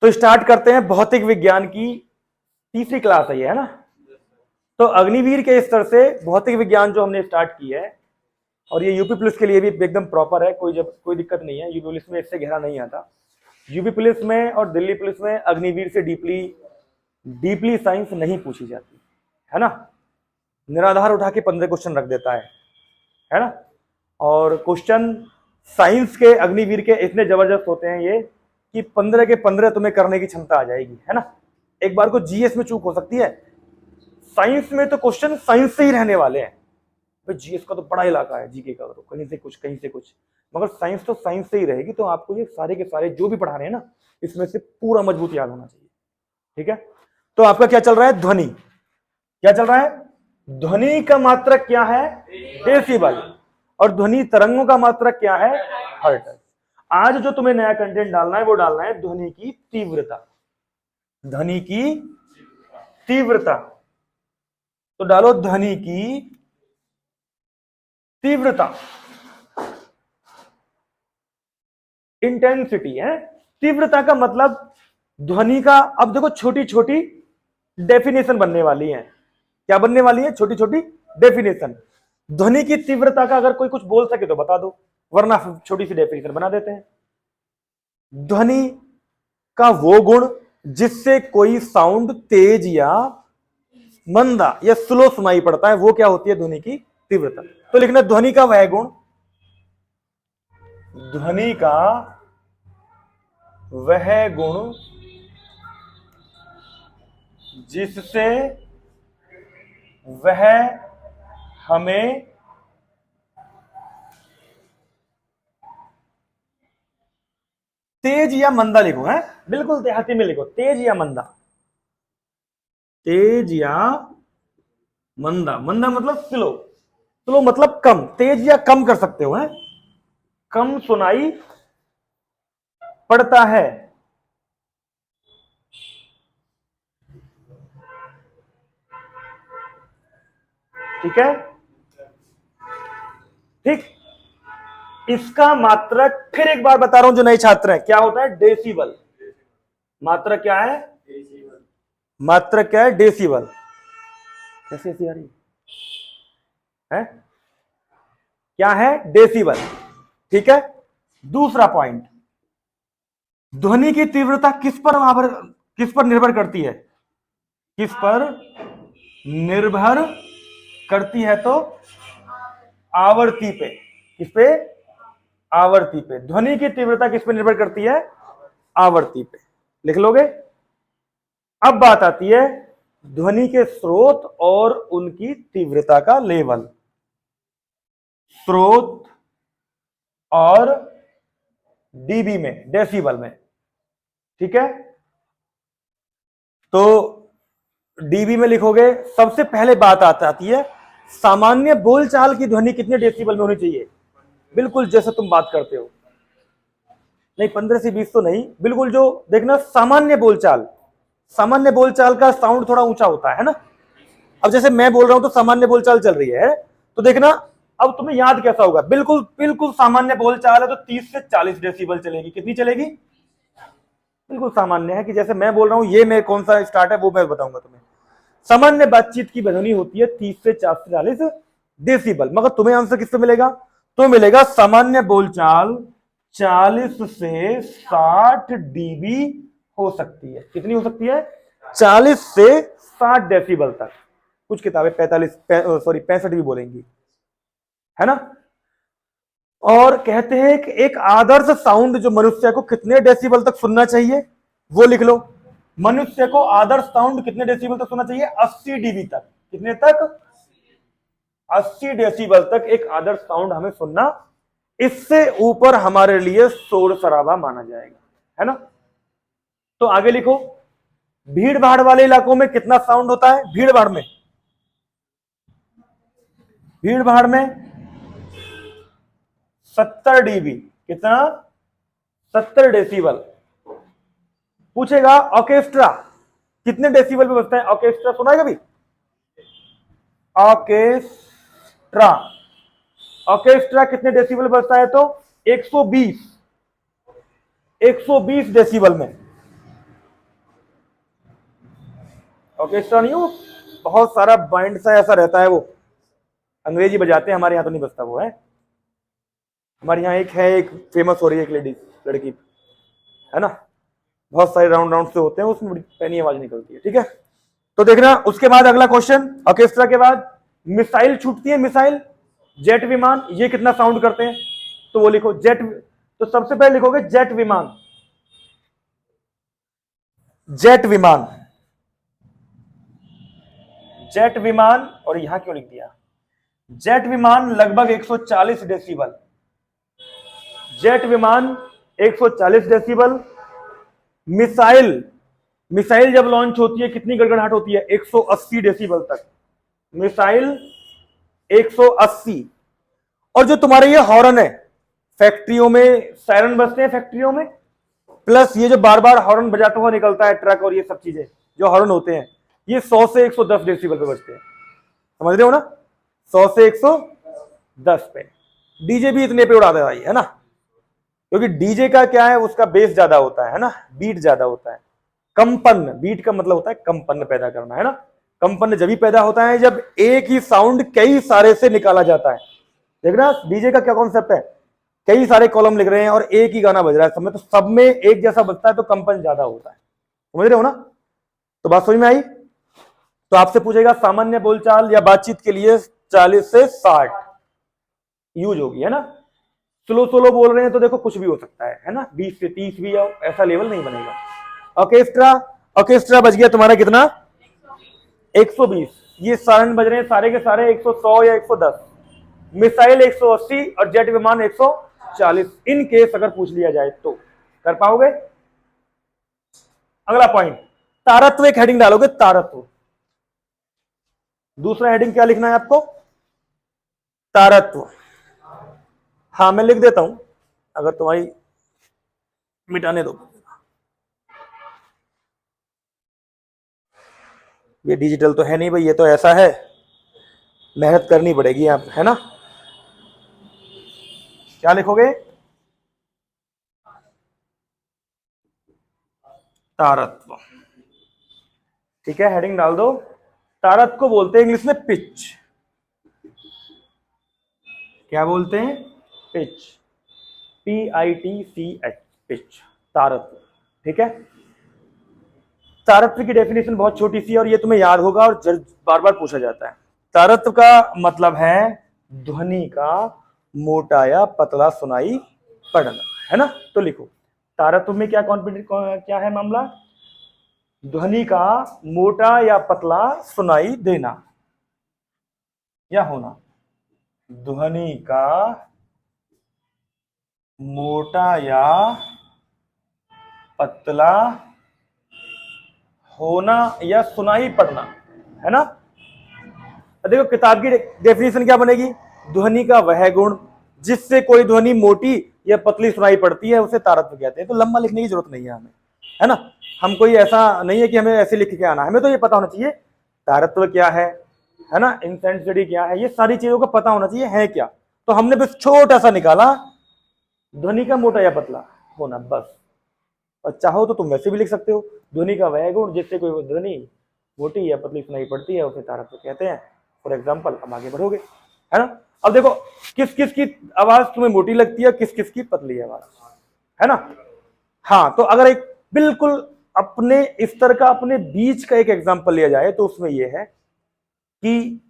तो स्टार्ट करते हैं। भौतिक विज्ञान की तीसरी क्लास है ये, है ना। तो अग्निवीर के स्तर से भौतिक विज्ञान जो हमने स्टार्ट की है, और ये यूपी पुलिस के लिए भी एकदम प्रॉपर है, कोई दिक्कत नहीं है। यूपी पुलिस में इससे गहरा नहीं आता। यूपी पुलिस में और दिल्ली पुलिस में अग्निवीर से डीपली साइंस नहीं पूछी जाती, है ना। निराधार उठा के 15 क्वेश्चन रख देता है ना। और क्वेश्चन साइंस के अग्निवीर के इतने जबरदस्त होते हैं ये कि 15 के 15 तुम्हें करने की क्षमता आ जाएगी, है ना। एक बार को जीएस में चूक हो सकती है, साइंस में तो क्वेश्चन साइंस से ही रहने वाले हैं। भाई जीएस का तो बड़ा इलाका है, जीके का तो कहीं से कुछ, मगर साइंस तो साइंस से ही रहेगी। तो आपको ये सारे के सारे जो भी पढ़ा रहे हैं ना, इसमें से पूरा मजबूत याद होना चाहिए, ठीक है। तो आपका क्या चल रहा है? ध्वनि। क्या चल रहा है? ध्वनि का मात्रक क्या है? डेसिबल। और ध्वनि तरंगों का मात्रक क्या है? हर्ट्ज। आज जो तुम्हें नया कंटेंट डालना है वो डालना है ध्वनि की तीव्रता। ध्वनि की तीव्रता। तो डालो ध्वनि की तीव्रता, इंटेंसिटी है। तीव्रता का मतलब ध्वनि का, अब देखो छोटी छोटी डेफिनेशन बनने वाली है। क्या बनने वाली है? छोटी छोटी डेफिनेशन। ध्वनि की तीव्रता का अगर कोई कुछ बोल सके तो बता दो, वरना छोटी सी डेफिनेशन बना देते हैं। ध्वनि का वो गुण जिससे कोई साउंड तेज या मंदा या स्लो सुनाई पड़ता है, वो क्या होती है? ध्वनि की तीव्रता। तो लिखना ध्वनि का वह गुण, ध्वनि का वह गुण जिससे वह हमें तेज या मंदा लिखो, है बिल्कुल देहाती में लिखो, तेज या मंदा। तेज या मंदा। मंदा मतलब स्लो, स्लो मतलब कम, तेज या कम कर सकते हो, है कम सुनाई पड़ता है। ठीक है, ठीक। इसका मात्रक फिर एक बार बता रहा हूं जो नए छात्र हैं, क्या होता है? डेसिबल। मात्रक क्या है? मात्रक क्या है? डेसिबल। कैसे ऐसी आ रही है? क्या है? डेसिबल। ठीक है। दूसरा पॉइंट, ध्वनि की तीव्रता किस पर निर्भर करती है? किस पर निर्भर करती है? तो आवृत्ति पे। किस पे? आवृत्ति पे। ध्वनि की तीव्रता किस पे निर्भर करती है? आवृत्ति पे। लिख लोगे। अब बात आती है ध्वनि के स्रोत और उनकी तीव्रता का लेवल। स्रोत और डीबी में, डेसिबल में, ठीक है। तो डीबी में लिखोगे। सबसे पहले बात आती है सामान्य बोलचाल की ध्वनि कितने डेसिबल में होनी चाहिए? बिल्कुल जैसे तुम बात करते हो, नहीं 15 से 20 तो नहीं, बिल्कुल जो देखना सामान्य बोलचाल, सामान्य बोलचाल का साउंड थोड़ा ऊंचा होता है ना। अब जैसे मैं बोल रहा हूं तो सामान्य बोलचाल चल रही है, तो देखना अब तुम्हें याद कैसा होगा। बिल्कुल बिल्कुल सामान्य बोलचाल है तो 30 से 40 डेसिबल चलेगी। कितनी चलेगी? बिल्कुल सामान्य है कि जैसे मैं बोल रहा हूं, ये मैं कौन सा स्टार्ट है वो मैं बताऊंगा तुम्हें। सामान्य बातचीत की ध्वनि होती है 30 से 40 डेसिबल। मगर तुम्हें आंसर किससे मिलेगा? तो मिलेगा सामान्य बोलचाल 40 से 60 डीबी हो सकती है। कितनी हो सकती है? 40 से 60 डेसिबल तक। कुछ किताबें 65 भी बोलेंगी, है ना। और कहते हैं कि एक आदर्श साउंड जो मनुष्य को कितने डेसिबल तक सुनना चाहिए, वो लिख लो। मनुष्य को आदर्श साउंड कितने डेसिबल तक सुनना चाहिए? 80 डीबी तक। कितने तक? 80 डेसिबल तक एक आदर्श साउंड हमें सुनना। इससे ऊपर हमारे लिए शोर शराबा माना जाएगा, है ना। तो आगे लिखो, भीड़ भाड़ वाले इलाकों में कितना साउंड होता है? भीड़ भाड़ में, भीड़ भाड़ में 70 डीबी। कितना? 70 डेसिबल। पूछेगा ऑर्केस्ट्रा कितने डेसिबल पे बजता है? ऑर्केस्ट्रा सुना है कभी? ऑर्केस्ट्रा, ऑर्केस्ट्रा कितने डेसिबल बजता है? तो 120। 120 डेसिबल में। ऑर्केस्ट्रा नहीं हो, बहुत सारा बैंड सा ऐसा रहता है, वो अंग्रेजी बजाते हैं, हमारे यहाँ तो नहीं बजता वो है। हमारे यहाँ एक है, एक फेमस हो रही है एक लेडी, लड़की है ना, बहुत सारे राउंड राउंड से होते हैं, उसमें बड़ी पैनी आवाज निकलती है। ठीक है, तो देखना उसके बाद अगला क्वेश्चन, ऑर्केस्ट्रा के बाद मिसाइल छूटती है, मिसाइल जेट विमान, ये कितना साउंड करते हैं, तो वो लिखो जेट। तो सबसे पहले लिखोगे जेट विमान, जेट विमान, जेट विमान। और यहां क्यों लिख दिया, जेट विमान लगभग 140 डेसिबल, जेट विमान 140 डेसिबल। मिसाइल, मिसाइल जब लॉन्च होती है कितनी गड़गड़ाहट होती है, 180 डेसिबल तक, मिसाइल 180। और जो तुम्हारे ये हॉर्न है, फैक्ट्रियों में सायरन बजते हैं फैक्ट्रियों में, प्लस ये जो बार बार हॉर्न बजाता हुआ निकलता है ट्रक और ये सब चीजें जो हॉर्न होते हैं, ये 100 से 110 डेसिबल पे बजते हैं, समझ रहे हो ना, 100 से 110 पे। डीजे भी इतने पे उड़ा दे भाई, है ना, क्योंकि डीजे का क्या है, उसका बेस ज्यादा होता है ना, बीट ज्यादा होता है। कंपन, बीट का मतलब होता है कंपन पैदा करना, है ना। कंपन जब भी पैदा होता है जब एक ही साउंड कई सारे से निकाला जाता है। देखना डीजे का क्या कॉन्सेप्ट है, कई सारे कॉलम लिख रहे हैं और एक ही गाना बज रहा है सब में, तो सब में एक जैसा बजता है तो कंपन ज्यादा होता है, समझ रहे हो ना। तो बात समझ में आई। तो आपसे पूछेगा सामान्य बोलचाल या बातचीत के लिए 40 से 60 यूज होगी, है ना। स्लो स्लो बोल रहे हैं तो देखो कुछ भी हो सकता है ना, 20 से 30 भी, ऐसा लेवल नहीं बनेगा। ऑर्केस्ट्रा, ऑर्केस्ट्रा बज गया तुम्हारा कितना, 120। ये सारण बज रहे हैं सारे के सारे 100 या 110। मिसाइल 180 और जेट विमान 140। इन केस अगर पूछ लिया जाए तो कर पाओगे। अगला पॉइंट, तारत्व, एक हेडिंग डालोगे तारत्व। दूसरा हेडिंग क्या लिखना है आपको, तारत्व। हाँ मैं लिख देता हूं, अगर तुम्हारी मिटाने दो। ये डिजिटल तो है नहीं भाई, ये तो ऐसा है, मेहनत करनी पड़ेगी आप, है ना। क्या लिखोगे, तारत्व। ठीक है, हेडिंग डाल दो। तारत्व को बोलते हैं इंग्लिश में पिच। क्या बोलते हैं, पिच, PITCH, पिच, तारत्व। ठीक है, तारत्व की डेफिनेशन बहुत छोटी सी है और ये तुम्हें याद होगा और बार बार पूछा जाता है। तारत्व का मतलब है ध्वनि का मोटा या पतला सुनाई पड़ना, है ना। तो लिखो तारत्व में क्या क्या है मामला, ध्वनि का मोटा या पतला सुनाई देना या होना, ध्वनि का मोटा या पतला होना या सुनाई पड़ना, है ना। देखो किताब की डेफिनेशन क्या बनेगी, ध्वनि का वह गुण जिससे कोई ध्वनि मोटी या पतली सुनाई पड़ती है उसे तारत्व कहते हैं। तो लंबा लिखने की जरूरत नहीं है हमें, है ना। हम कोई ऐसा नहीं है कि हमें ऐसे लिख के आना, हमें तो ये पता होना चाहिए तारत्व क्या है ना, इंटेंसिटी क्या है, ये सारी चीजों का पता होना चाहिए है क्या। तो हमने बस छोटा सा निकाला, ध्वनि का मोटा या पतला होना, बस। और चाहो तो तुम वैसे भी लिख सकते हो, ध्वनि का वह गुण जिससे कोई ध्वनि मोटी या पतली सुनाई पड़ती है उसे तारत्व कहते हैं। फॉर एग्जाम्पल, अब आगे बढ़ोगे, है ना। अब देखो किस किस की आवाज तुम्हें मोटी लगती है, किस किस की पतली आवाज, है ना। हाँ, तो अगर एक बिल्कुल अपने स्तर का, अपने बीच का एक एग्जाम्पल लिया जाए तो उसमें यह है कि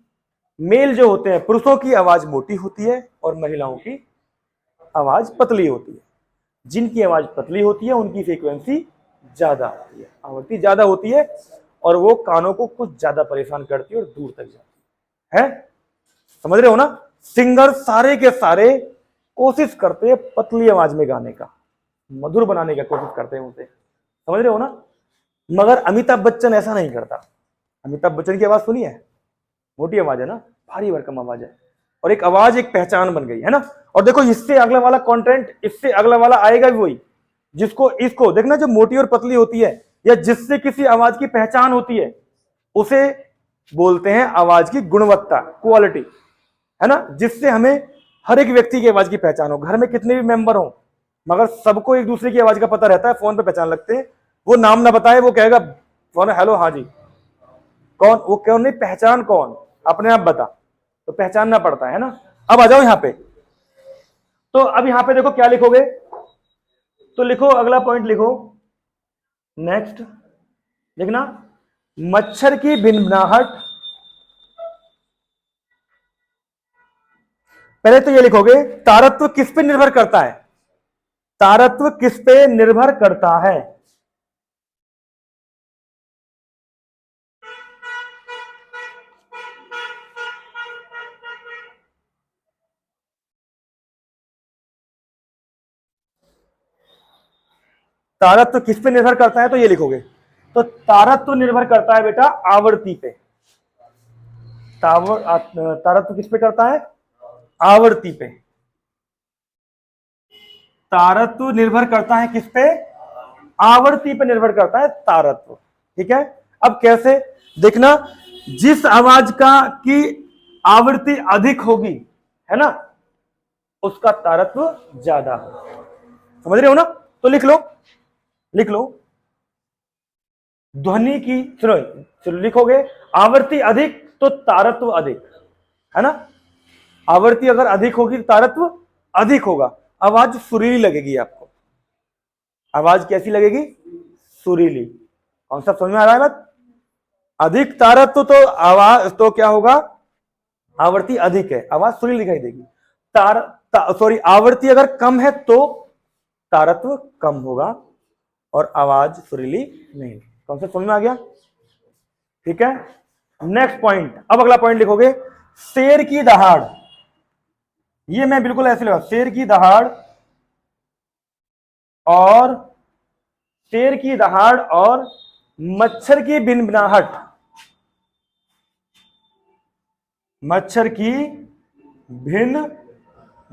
मेल जो होते हैं, पुरुषों की आवाज मोटी होती है और महिलाओं की आवाज पतली होती है। जिनकी आवाज पतली होती है उनकी फ्रीक्वेंसी ज्यादा होती है, आवृत्ति ज्यादा होती है, और वो कानों को कुछ ज्यादा परेशान करती है और दूर तक जाती है। समझ रहे हो ना। सिंगर सारे के सारे कोशिश करते हैं पतली आवाज में गाने का, मधुर बनाने का कोशिश करते हैं उसे, समझ रहे हो ना। मगर अमिताभ बच्चन ऐसा नहीं करता। अमिताभ बच्चन की आवाज सुनी है, मोटी आवाज है ना, भारी भरकम आवाज है, और एक आवाज एक पहचान बन गई, है ना। और देखो इससे अगला वाला कंटेंट, इससे अगला वाला आएगा भी वही, जिसको इसको देखना, जो मोटी और पतली होती है या जिससे किसी आवाज की पहचान होती है उसे बोलते हैं आवाज की गुणवत्ता, क्वालिटी, है ना। जिससे हमें हर एक व्यक्ति की आवाज की पहचान हो, घर में कितने भी मेंबर हो, मगर सबको एक दूसरे की आवाज का पता रहता है, फोन पे पहचान लगते हैं। वो नाम ना बताए, वो कहेगा फोन, हेलो, हाँ जी, कौन, वो कौन नहीं, पहचान कौन, अपने आप बता, तो पहचानना पड़ता है ना। अब आ जाओ यहां पे, तो अब यहां पे देखो क्या लिखोगे, तो लिखो अगला पॉइंट लिखो, नेक्स्ट देखना, मच्छर की भिनभिनाहट, पहले तो ये लिखोगे तारत्व किस पे निर्भर करता है, तारत्व किस पे निर्भर करता है, तारत्व किस पे निर्भर करता है, तो ये लिखोगे, तो तारत्व निर्भर करता है बेटा आवर्ती पे, तारत्व किस पे करता है, आवर्ती पे, तारत्व निर्भर करता है किस पे, आवर्ती पे निर्भर करता है तारत्व। ठीक है, अब कैसे देखना, जिस आवाज का की आवृत्ति अधिक होगी, है ना, उसका तारत्व ज्यादा होगा, समझ रहे हो ना। तो लिख लो, लिख लो, ध्वनि की, सुनो, चलो लिखोगे, आवृत्ति अधिक तो तारत्व अधिक, है ना, आवृत्ति अगर अधिक होगी तो तारत्व अधिक होगा, आवाज सुरीली लगेगी आपको, आवाज कैसी लगेगी, सुरीली। कॉन्सेप्ट समझ में आ रहा है बात, अधिक तारत्व तो आवाज तो क्या होगा, आवृत्ति अधिक है, आवाज सुरीली दिखाई देगी, सॉरी, आवृत्ति अगर कम है तो तारत्व कम होगा और आवाज सुरीली नहीं। कॉन्सेप्ट समझ में आ गया, ठीक है। नेक्स्ट पॉइंट, अब अगला पॉइंट लिखोगे, शेर की दहाड़, ये मैं बिल्कुल ऐसे लिखा, शेर की दहाड़ और शेर की दहाड़ और मच्छर की भिनभिनाहट, मच्छर की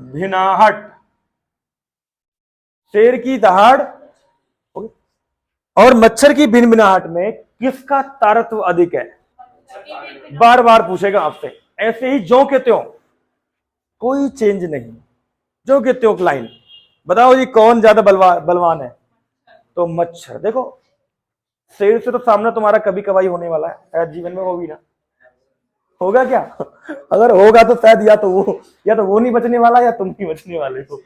भिनभिनाहट, शेर की दहाड़ और मच्छर की भिनभिनाहट में किसका तारत्व अधिक है, बार बार पूछेगा आपसे, ऐसे ही जो के त्यों, कोई चेंज नहीं, जो के त्यों लाइन, बताओ जी कौन ज्यादा बलवान है, तो मच्छर। देखो शेर से तो सामना तुम्हारा कभी कभाई होने वाला है, शायद जीवन में हो भी ना, होगा क्या अगर होगा तो शायद या तो वो नहीं बचने वाला या तुम नहीं बचने वाले हो,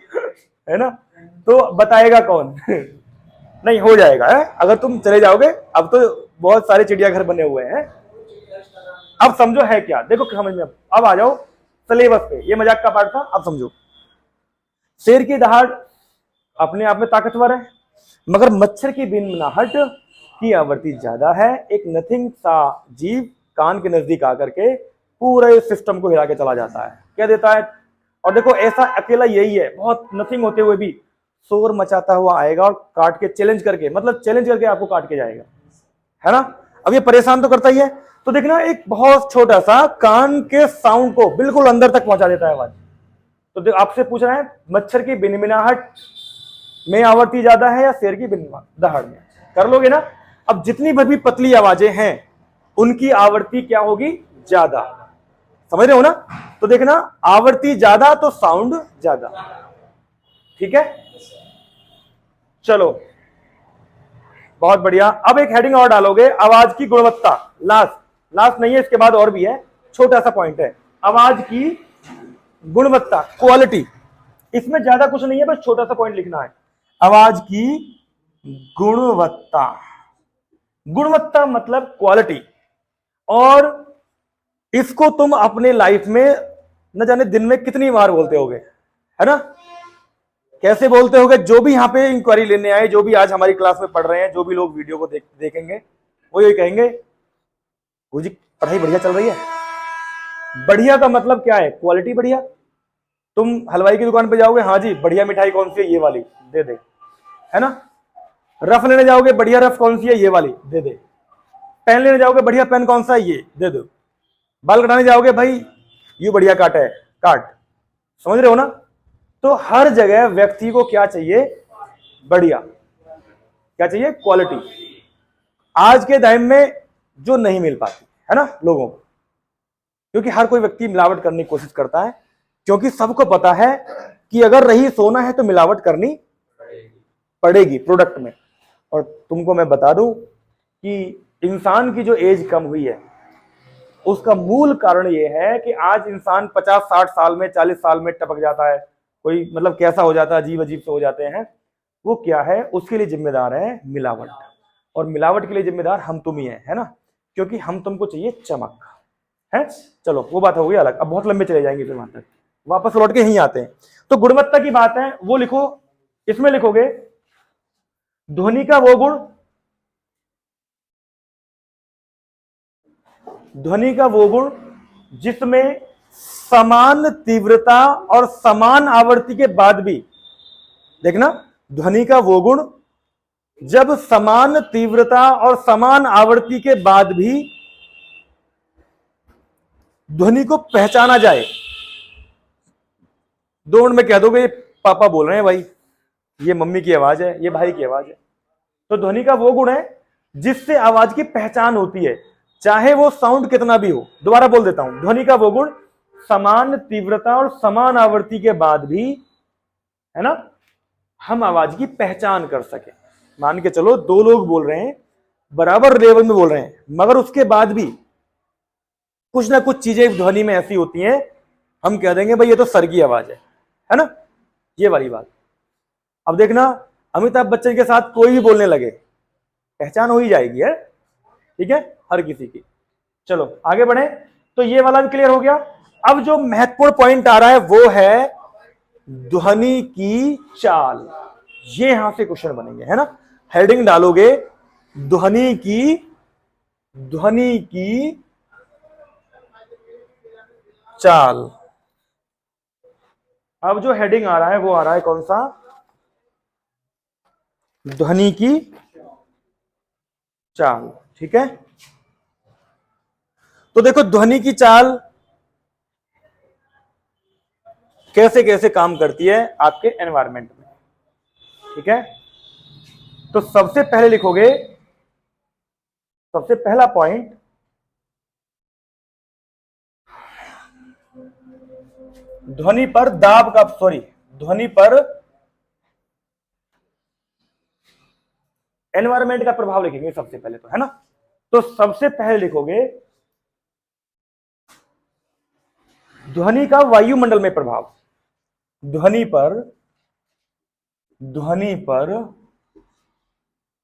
है ना, तो बताएगा कौन नहीं, हो जाएगा है? अगर तुम चले जाओगे, अब तो बहुत सारे चिड़ियाघर बने हुए हैं, अब समझो है क्या, देखो समझ में, अब आ जाओ सिलेबस पे, ये मजाक का पार्ट था, अब समझो, शेर की दहाड़ अपने आप में ताकतवर है, मगर मच्छर की भिनभिनाहट की आवृत्ति ज्यादा है, एक नथिंग सा जीव कान के नजदीक आकर के पूरे सिस्टम को हिला के चला जाता है, क्या देता है, और देखो ऐसा अकेला यही है, बहुत नथिंग होते हुए भी शोर मचाता हुआ आएगा और काट के चैलेंज करके, मतलब चैलेंज करके आपको काट के जाएगा, है ना। अब ये परेशान तो करता ही है, तो देखना एक बहुत छोटा सा कान के साउंड को बिल्कुल अंदर तक पहुंचा देता है आवाज। तो आपसे पूछ रहे हैं मच्छर की भिनभिनाहट में आवृत्ति ज्यादा है या शेर की दहाड़ में, कर लोगे ना। अब जितनी भी पतली आवाजें हैं उनकी आवृत्ति क्या होगी, ज्यादा, समझ रहे हो ना। तो देखना आवृत्ति ज्यादा तो साउंड ज्यादा, ठीक है। चलो बहुत बढ़िया, अब एक हेडिंग और डालोगे, आवाज की गुणवत्ता, लास्ट नहीं है, इसके बाद और भी है, छोटा सा पॉइंट है, आवाज की गुणवत्ता, क्वालिटी, इसमें ज्यादा कुछ नहीं है, बस छोटा सा पॉइंट लिखना है, आवाज की गुणवत्ता, गुणवत्ता मतलब क्वालिटी, और इसको तुम अपने लाइफ में न जाने दिन में कितनी बार बोलते होगे, है ना, कैसे बोलते होगे, जो भी यहाँ पे इंक्वायरी लेने आए, जो भी आज हमारी क्लास में पढ़ रहे हैं, जो भी लोग वीडियो को देखेंगे, वो यही कहेंगे, गुरुजी पढ़ाई बढ़िया चल रही है। बढ़िया का मतलब क्या है, क्वालिटी बढ़िया। तुम हलवाई की दुकान पे जाओगे, हाँ जी बढ़िया मिठाई कौन सी है, ये वाली दे दे, है ना। रफ लेने जाओगे, बढ़िया रफ कौन सी है, ये वाली दे दे। पेन लेने जाओगे, बढ़िया पेन कौन सा है, ये दे दो। बाल कटाने जाओगे, भाई ये बढ़िया काट है, काट, समझ रहे हो ना। तो हर जगह व्यक्ति को क्या चाहिए, बढ़िया, क्या चाहिए, क्वालिटी। आज के टाइम में जो नहीं मिल पाती है ना लोगों को, क्योंकि हर कोई व्यक्ति मिलावट करने की कोशिश करता है, क्योंकि सबको पता है कि अगर रही सोना है तो मिलावट करनी पड़ेगी प्रोडक्ट में। और तुमको मैं बता दूं कि इंसान की जो एज कम हुई है उसका मूल कारण ये है कि आज इंसान 50-60 साल में, 40 साल में टपक जाता है, कोई मतलब कैसा हो जाता है, अजीब अजीब से हो जाते हैं। वो क्या है, उसके लिए जिम्मेदार है मिलावट। और मिलावट के लिए जिम्मेदार हम तुम ही है ना, क्योंकि हम तुमको चाहिए चमक है। चलो वो बात हो गई अलग, अब बहुत लंबे चले जाएंगे, फिर वहां तक वापस लौट के यहीं आते हैं। तो गुणवत्ता की बात है वो लिखो, इसमें लिखोगे ध्वनि का वो गुण, ध्वनि का वो गुण जिसमें समान तीव्रता और समान आवृत्ति के बाद भी, देखना, ध्वनि का वो गुण जब समान तीव्रता और समान आवृत्ति के बाद भी ध्वनि को पहचाना जाए। 2 मिनट में कह दोगे ये पापा बोल रहे हैं भाई, ये मम्मी की आवाज है, ये भाई की आवाज है। तो ध्वनि का वो गुण है जिससे आवाज की पहचान होती है, चाहे वो साउंड कितना भी हो। दोबारा बोल देता हूं, ध्वनि का वो गुण समान तीव्रता और समान आवृत्ति के बाद भी, है ना, हम आवाज की पहचान कर सके। मान के चलो 2 लोग बोल रहे हैं, बराबर लेवल में बोल रहे हैं, मगर उसके बाद भी कुछ ना कुछ चीजें ध्वनि में ऐसी होती हैं, हम कह देंगे भाई ये तो सर की आवाज है ना, ये वाली बात। अब देखना, अमिताभ बच्चन के साथ कोई भी बोलने लगे, पहचान हो ही जाएगी है, ठीक है, हर किसी की। चलो आगे बढ़े, तो ये वाला भी क्लियर हो गया। अब जो महत्वपूर्ण पॉइंट आ रहा है वो है ध्वनि की चाल। ये यहां से क्वेश्चन बनेंगे, है ना, हेडिंग डालोगे ध्वनि की चाल। अब जो हेडिंग आ रहा है वो आ रहा है कौन सा, ध्वनि की चाल, ठीक है। तो देखो ध्वनि की चाल कैसे कैसे काम करती है आपके एनवायरनमेंट में, ठीक है। तो सबसे पहले लिखोगे, सबसे पहला पॉइंट, ध्वनि पर दाब का, सॉरी, ध्वनि पर एनवायरनमेंट का प्रभाव लिखेंगे सबसे पहले तो, है ना। तो सबसे पहले लिखोगे ध्वनि का वायुमंडल में प्रभाव। ध्वनि पर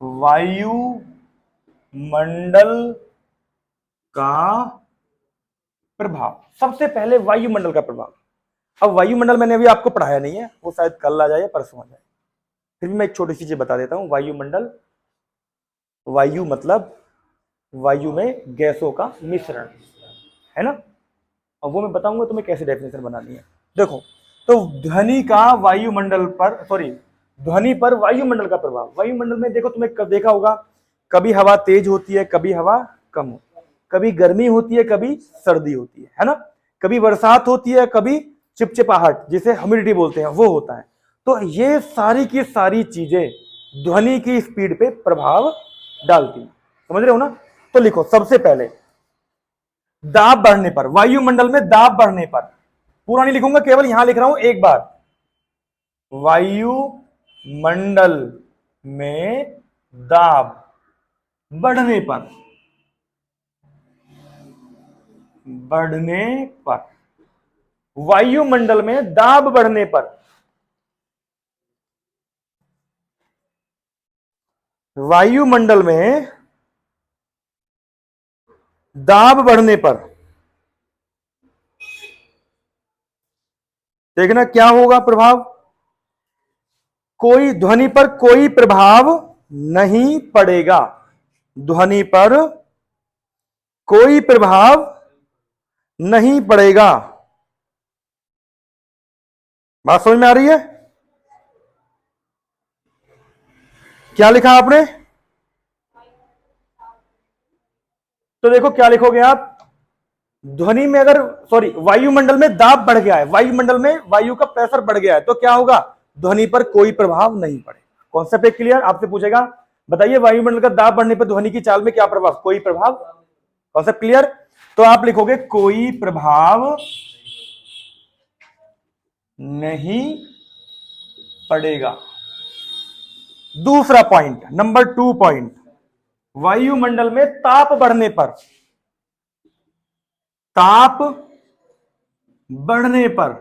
वायुमंडल का प्रभाव, सबसे पहले वायुमंडल का प्रभाव। अब वायुमंडल मैंने अभी आपको पढ़ाया नहीं है, वो शायद कल आ जाए परसों आ जाए, फिर भी मैं एक छोटी सी चीज बता देता हूं। वायुमंडल, वायु मतलब वायु में गैसों का मिश्रण, है ना। और वो मैं बताऊंगा तुम्हें कैसे डेफिनेशन बनानी है। देखो, तो ध्वनि का वायुमंडल पर, सॉरी, ध्वनि पर वायुमंडल का प्रभाव। वायुमंडल में देखो, तुमने कब देखा होगा, कभी हवा तेज होती है, कभी हवा कम होती है, कभी गर्मी होती है, कभी सर्दी होती है ना, कभी बरसात होती है, कभी चिपचिपाहट जिसे ह्यूमिडिटी बोलते हैं वो होता है। तो ये सारी की सारी चीजें ध्वनि की स्पीड पे प्रभाव डालती हैं, समझ रहे हो ना। तो लिखो सबसे पहले दाब बढ़ने पर, वायुमंडल में दाब बढ़ने पर, पूरा नहीं लिखूंगा, केवल यहां लिख रहा हूं एक बार, वायुमंडल में दाब बढ़ने पर, वायुमंडल में दाब बढ़ने पर, वायुमंडल में दाब बढ़ने पर देखना क्या होगा प्रभाव। कोई ध्वनि पर कोई प्रभाव नहीं पड़ेगा, ध्वनि पर कोई प्रभाव नहीं पड़ेगा। बात समझ में आ रही है? क्या लिखा आपने? तो देखो क्या लिखोगे आप, ध्वनि में अगर, सॉरी, वायुमंडल में दाब बढ़ गया है, वायुमंडल में वायु का प्रेशर बढ़ गया है, तो क्या होगा, ध्वनि पर कोई प्रभाव नहीं पड़ेगा। कॉन्सेप्ट एक क्लियर? आपसे पूछेगा बताइए वायुमंडल का दाब बढ़ने पर ध्वनि की चाल में क्या प्रभाव, कोई प्रभाव। Concept clear? तो आप लिखोगे कोई प्रभाव नहीं पड़ेगा। दूसरा पॉइंट, नंबर 2 पॉइंट, वायुमंडल में ताप बढ़ने पर, ताप बढ़ने पर,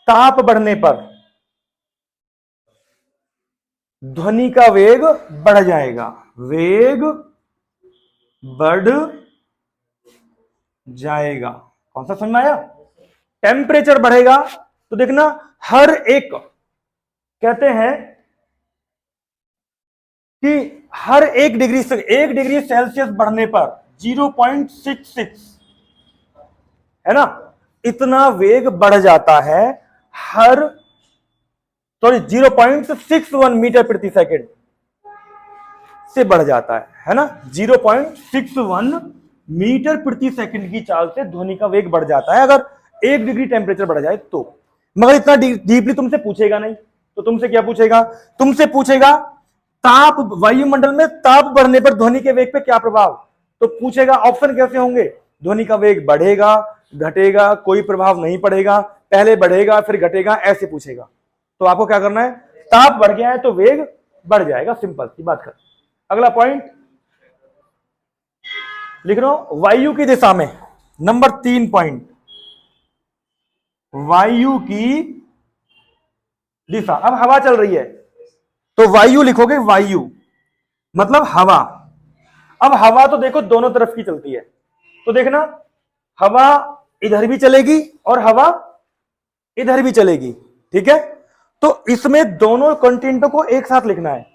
ताप बढ़ने पर ध्वनि का वेग बढ़ जाएगा, वेग बढ़ जाएगा। कौन सा समझ में आया? टेम्परेचर बढ़ेगा तो देखना हर एक, कहते हैं कि हर 1 डिग्री सेल्सियस बढ़ने पर 0.66 है ना, इतना वेग बढ़ जाता है, हर 0.61 मीटर प्रति सेकंड से बढ़ जाता है ना, 0.61 मीटर प्रति सेकंड की चाल से ध्वनि का वेग बढ़ जाता है अगर 1 डिग्री टेम्परेचर बढ़ जाए तो। मगर इतना डीपली तुमसे पूछेगा नहीं, तो तुमसे क्या पूछेगा? तुमसे पूछेगा ताप, वायुमंडल में ताप बढ़ने पर ध्वनि के वेग पे क्या प्रभाव, तो पूछेगा ऑप्शन कैसे होंगे, ध्वनि का वेग बढ़ेगा, घटेगा, कोई प्रभाव नहीं पड़ेगा, पहले बढ़ेगा फिर घटेगा, ऐसे पूछेगा। तो आपको क्या करना है, ताप बढ़ गया है तो वेग बढ़ जाएगा, सिंपल सी बात कर। अगला पॉइंट लिख रहा हूं, वायु की दिशा में, नंबर 3 पॉइंट, वायु की दिशा। अब हवा चल रही है तो वायु लिखोगे, वायु मतलब हवा। अब हवा तो देखो दोनों तरफ की चलती है, तो देखना हवा इधर भी चलेगी और हवा इधर भी चलेगी, ठीक है। तो इसमें दोनों कंटेंटों को एक साथ लिखना है।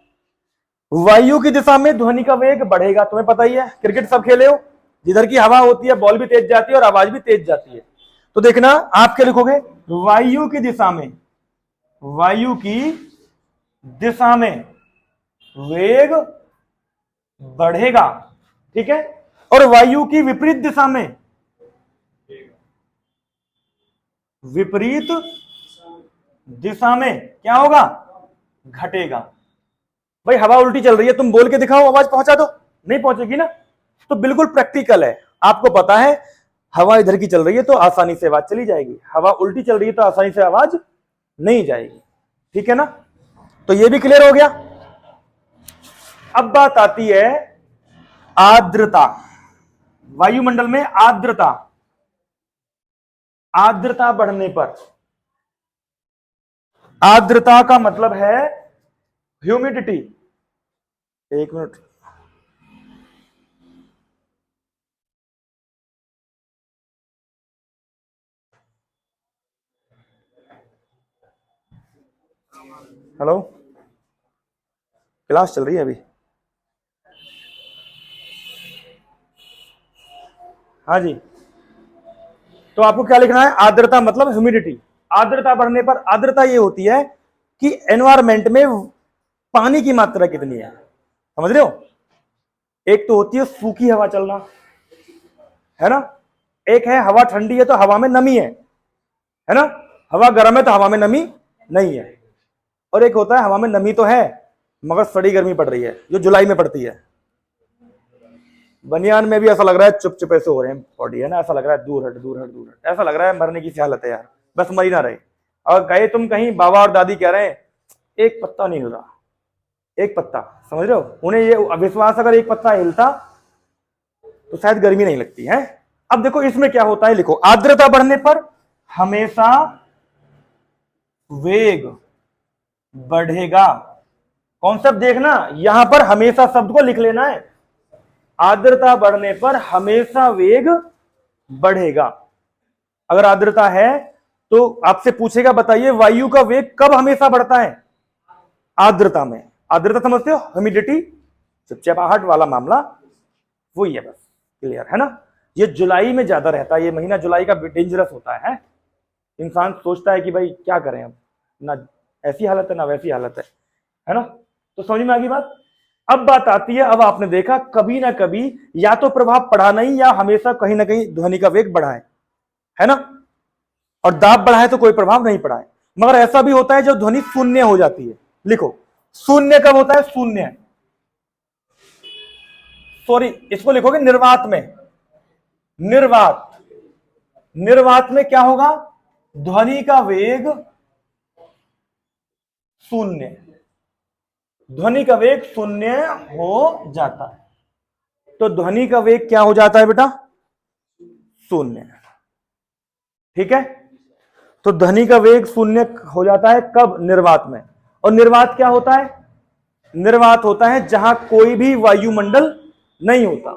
वायु की दिशा में ध्वनि का वेग बढ़ेगा, तुम्हें पता ही है, क्रिकेट सब खेले हो, जिधर की हवा होती है बॉल भी तेज जाती है और आवाज भी तेज जाती है। तो देखना आप क्या लिखोगे, वायु की दिशा में, वायु की दिशा में वेग बढ़ेगा, ठीक है। और वायु की विपरीत दिशा में, विपरीत दिशा में क्या होगा, घटेगा। भाई हवा उल्टी चल रही है, तुम बोल के दिखाओ, आवाज पहुंचा दो, नहीं पहुंचेगी ना। तो बिल्कुल प्रैक्टिकल है, आपको पता है हवा इधर की चल रही है तो आसानी से आवाज चली जाएगी, हवा उल्टी चल रही है तो आसानी से आवाज नहीं जाएगी, ठीक है ना। तो ये भी क्लियर हो गया। अब बात आती है आर्द्रता, वायुमंडल में आर्द्रता, आर्द्रता बढ़ने पर, आर्द्रता का मतलब है ह्यूमिडिटी। एक मिनट, हेलो, क्लास चल रही है अभी? हाँ जी। तो आपको क्या लिखना है, आर्द्रता मतलब ह्यूमिडिटी। आर्द्रता बढ़ने पर, आर्द्रता ये होती है कि एनवायरमेंट में पानी की मात्रा कितनी है, समझ रहे हो। एक तो होती है सूखी हवा चलना, है ना, एक है हवा ठंडी है तो हवा में नमी है ना, हवा गर्म है तो हवा में नमी नहीं है, और एक होता है हवा में नमी तो है मगर सड़ी गर्मी पड़ रही है, जो जुलाई में पड़ती है। बनियान में भी ऐसा लग रहा है चुप चुप ऐसे हो रहे हैं बॉडी, है ना, ऐसा लग रहा है दूर हट दूर हट दूर हट, ऐसा लग रहा है मरने की सी हालत है यार, बस मर ही ना रहे। और गए तुम कहीं, बाबा और दादी कह रहे हैं एक पत्ता नहीं हिल रहा, एक पत्ता, समझ रहे हो, उन्हें ये अविश्वास, अगर एक पत्ता हिलता तो शायद गर्मी नहीं लगती है। अब देखो इसमें क्या होता है, लिखो आर्द्रता बढ़ने पर हमेशा वेग बढ़ेगा। कॉन्सेप्ट देखना, यहां पर हमेशा शब्द को लिख लेना है, आर्द्रता बढ़ने पर हमेशा वेग बढ़ेगा। अगर आर्द्रता है तो आपसे पूछेगा बताइए वायु का वेग कब हमेशा बढ़ता है, आर्द्रता में। आर्द्रता समझते हो, ह्यूमिडिटी, चिपचिपाहट वाला मामला वही है, बस क्लियर है ना। ये जुलाई में ज्यादा रहता है, ये महीना जुलाई का डेंजरस होता है। इंसान सोचता है कि भाई क्या करें, अब ना ऐसी हालत है ना वैसी हालत है ना। तो समझ में आ गई बात। अब बात आती है, अब आपने देखा कभी ना कभी या तो प्रभाव पड़ा नहीं या हमेशा कहीं ना कहीं ध्वनि का वेग बढ़ा है ना, और दाब बढ़ा है तो कोई प्रभाव नहीं पड़ा है। मगर ऐसा भी होता है जब ध्वनि शून्य हो जाती है। लिखो शून्य कब होता है, शून्य, सॉरी इसको लिखोगे निर्वात में, निर्वात, निर्वात में क्या होगा, ध्वनि का वेग शून्य, ध्वनि का वेग शून्य हो जाता है। तो ध्वनि का वेग क्या हो जाता है बेटा? शून्य। ठीक है, तो ध्वनि का वेग शून्य हो जाता है कब? निर्वात में। और निर्वात क्या होता है? निर्वात होता है जहां कोई भी वायुमंडल नहीं होता।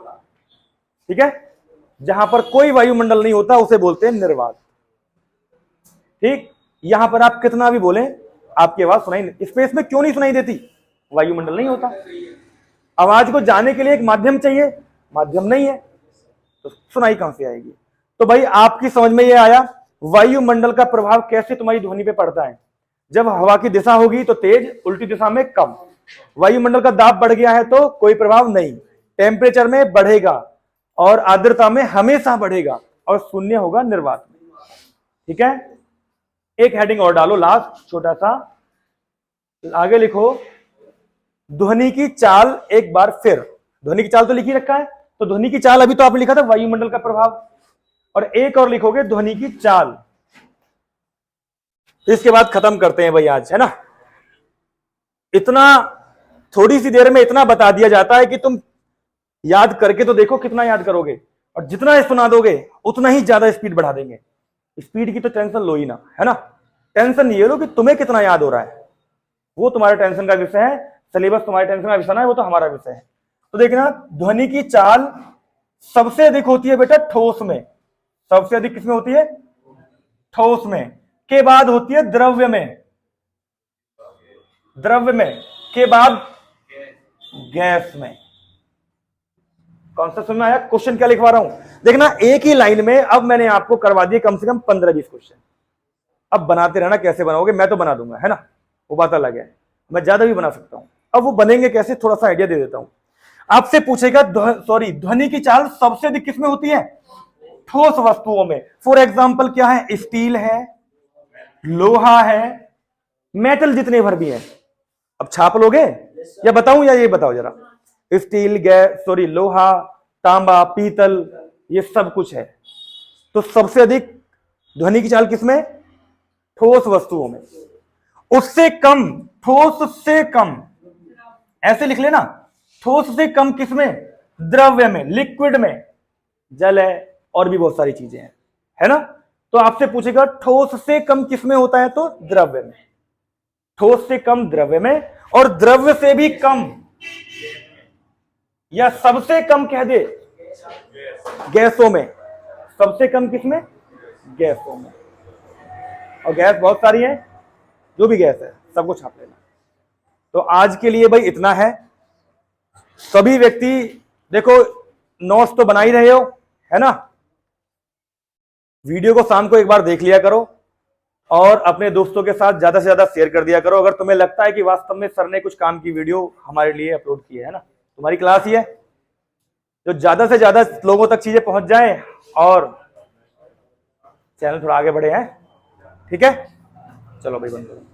ठीक है, जहां पर कोई वायुमंडल नहीं होता उसे बोलते हैं निर्वात। ठीक, यहां पर आप कितना भी बोलें आपकी आवाज सुनाई नहीं। स्पेस में क्यों नहीं सुनाई देती? वायुमंडल नहीं होता। आवाज को जाने के लिए एक माध्यम चाहिए, माध्यम नहीं है, तो सुनाई कहां से आएगी? तो भाई आपकी समझ में ये आया वायुमंडल का प्रभाव कैसे तुम्हारी ध्वनि पे पड़ता है। जब हवा की दिशा होगी तो तेज, उल्टी दिशा में कम। वायुमंडल का दाब बढ़ गया है तो कोई प्रभाव नहीं, टेम्परेचर में बढ़ेगा और आर्द्रता में हमेशा बढ़ेगा और शून्य होगा निर्वात में। ठीक है, एक हेडिंग और डालो लास्ट छोटा सा, आगे लिखो ध्वनि की चाल। एक बार फिर ध्वनि की चाल तो लिखी रखा है, तो ध्वनि की चाल अभी तो आपने लिखा था वायुमंडल का प्रभाव, और एक और लिखोगे ध्वनि की चाल। इसके बाद खत्म करते हैं भाई आज, है ना। इतना थोड़ी सी देर में इतना बता दिया जाता है कि तुम याद करके तो देखो कितना याद करोगे, और जितना सुना दोगे उतना ही ज्यादा स्पीड बढ़ा देंगे। स्पीड की तो टेंशन लो ही ना, है ना। टेंशन ये लो कि तुम्हें कितना याद हो रहा है, वो तुम्हारे टेंशन का विषय है। सिलेबस तुम्हारे टेंशन का विषय है, वो तो हमारा विषय है। तो देखना ध्वनि की चाल सबसे अधिक होती है बेटा ठोस में। सबसे अधिक किसमें होती है? ठोस में। के बाद होती है द्रव्य में। द्रव्य में के बाद गैस में। कौन सा समझ में आया? क्वेश्चन क्या लिखवा रहा हूं देखना, एक ही लाइन में अब मैंने आपको करवा दिए कम से कम 15-20 क्वेश्चन। अब बनाते रहना, कैसे बनाओगे मैं तो बना दूंगा, है ना, वो बात अलग है, मैं ज्यादा भी बना सकता हूं। अब वो बनेंगे कैसे, थोड़ा सा आइडिया दे देता हूं। आपसे पूछेगा ध्वनि की चाल सबसे अधिक किसमें होती है? ठोस वस्तुओं में। फॉर एग्जाम्पल क्या है? स्टील है, लोहा है, मेटल जितने भर भी हैं। अब छाप लोगे या बताऊं, या ये बताओ जरा। स्टील, लोहा, तांबा, पीतल, ये सब कुछ है। तो सबसे अधिक ध्वनि की चाल किसमें? ठोस वस्तुओं में। उससे कम, ठोस से कम, ऐसे लिख लेना, ठोस से कम किसमें? द्रव्य में, लिक्विड में, जल है और भी बहुत सारी चीजें हैं, है ना। तो आपसे पूछेगा ठोस से कम किसमें होता है, तो द्रव्य में। ठोस से कम द्रव्य में, और द्रव्य से भी कम या सबसे कम कह दे गैसों में। सबसे कम किसमें? गैसों में। और गैस बहुत सारी है, जो भी गैस है सबको छाप लेना। तो आज के लिए भाई इतना है। सभी व्यक्ति देखो नोट्स तो बना ही रहे हो, है ना। वीडियो को शाम को एक बार देख लिया करो और अपने दोस्तों के साथ ज्यादा से ज्यादा शेयर कर दिया करो। अगर तुम्हें लगता है कि वास्तव में सर ने कुछ काम की वीडियो हमारे लिए अपलोड की है ना, तुम्हारी क्लास ही है, जो ज्यादा से ज्यादा लोगों तक चीजें पहुंच जाए और चैनल थोड़ा आगे बढ़े हैं। ठीक है, चलो भाई बंद करो।